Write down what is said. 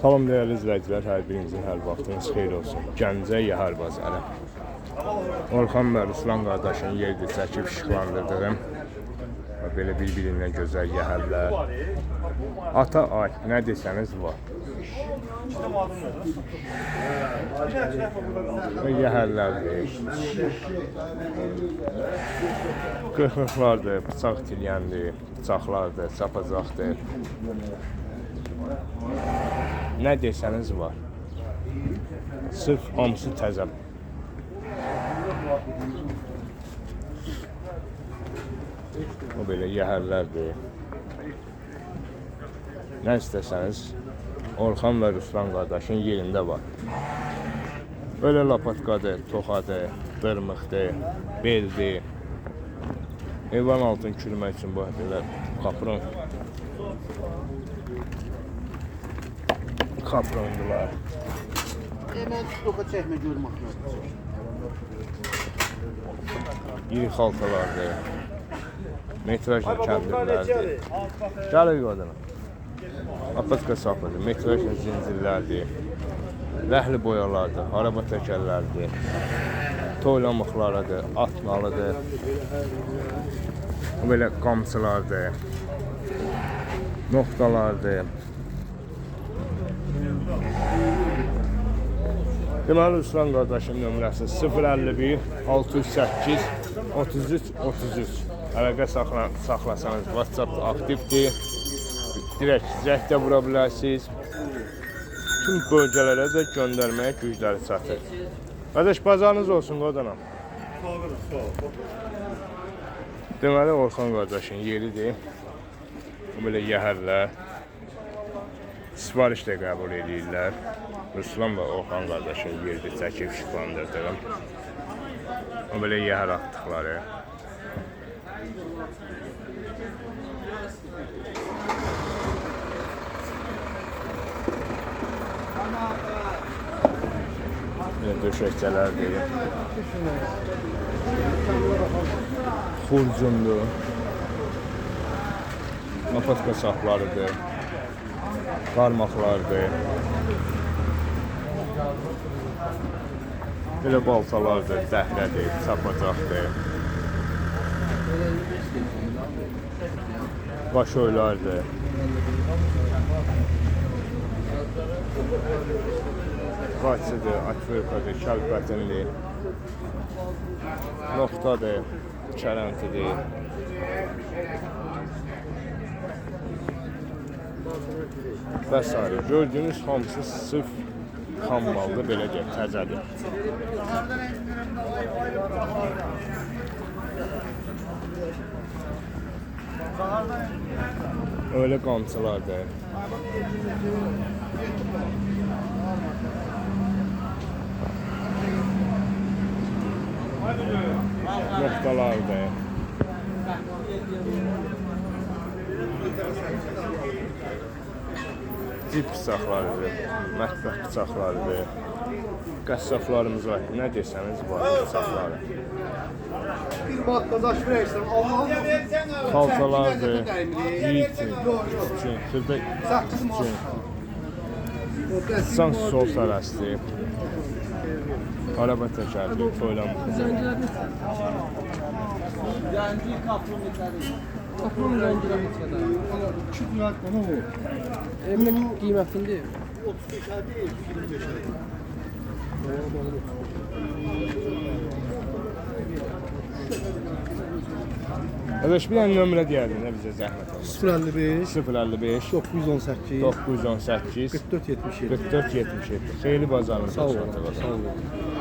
Salam değerli izləyicilər, hər birinizin hər vaxtınız xeyir olsun. Gəncə Yəhər bazarı. Orxan və Ruslan qardaşın yerdə çəkib işıqlandırdığım belə bir-birindən gözəl yəhərlər. Ata ay, nə desəniz var. Yəhərlərdir. Qırxlıqlardır, bıçaq tilyəndir, bıçaqlardır, çapacaqdır. Nə desəniz var. Sırf hamısı təzə. O belə yəhərlərdir. Nə istəsəniz Orxan və Ruslan qardaşın yerində var. Böyle lapatkadır, toxadır, dırmıqdır, beldir. Heyvan altın kürmək üçün bu belə kaprondular. Hemen toka çəkmə görmək lazım. İri xaltalardır. Metrajlı kəndirlərdir. Gəlir qadına. Apatka sapıdır. Metrajlı zincirlərdir. Rəhli boyalardır. Araba təkərlərdir. Toylamıqlarıdır. Atmalıdır. Belə qamçılardır. Noktalardır. Deməli Ruslan qardaşım nömrəsi 051 608 33 33. Əlaqə saxlasanız WhatsApp aktivdir. Direkt zəhdə vura bilərsiniz. Tüm bölgələrə də göndərməyə gücləri çatır. Qardaş bazarınız olsun qodanam. Deməli Orxan qardaşın yeridir. Belə yəhərlər. Sipariş də qəbul edirlər. Ruslan və Orxan qardaşın yerdə çəkib işıqlandırdığım. O belə yəhər atdıqları. Döşəkçələrdir. Xurcundur. Lapatka saplarıdır. Qarmaqlardır. Belə baltalardır, dəhrədir, çapacaqdır. Başoylardır. Qaçıdır, atverkadır, kəlbətindir. Noktadır, kərəntidir. Və s. Gördüyünüz hamısı sırf xammaldır, belə deyək, təzədir. Öyle qamçılardır. Noktalardır. Cip bıçaqlarıdır, mətbəx bıçaqlarıdır. Qəssaflarımız var, nə desəniz var bıçaqları. Bir batkadaş versən, Allah'ın Xaltalardır, yiğit üçün, xırda üçün. San sol sərəsdir. Araba təkərdir, toylamıq. Zənci kapron etəri. Kapron zənci etəri. 2 manat bana o. Emin qiymətində 35 değil, 25 ay. Qardaş bir dənə nömrə deyərdin də bizə zəhmət olmaz. 055 055 918 918 44 77. 44 77. Xeyli bazarınız Sağ olun. olsun. Sağ olun.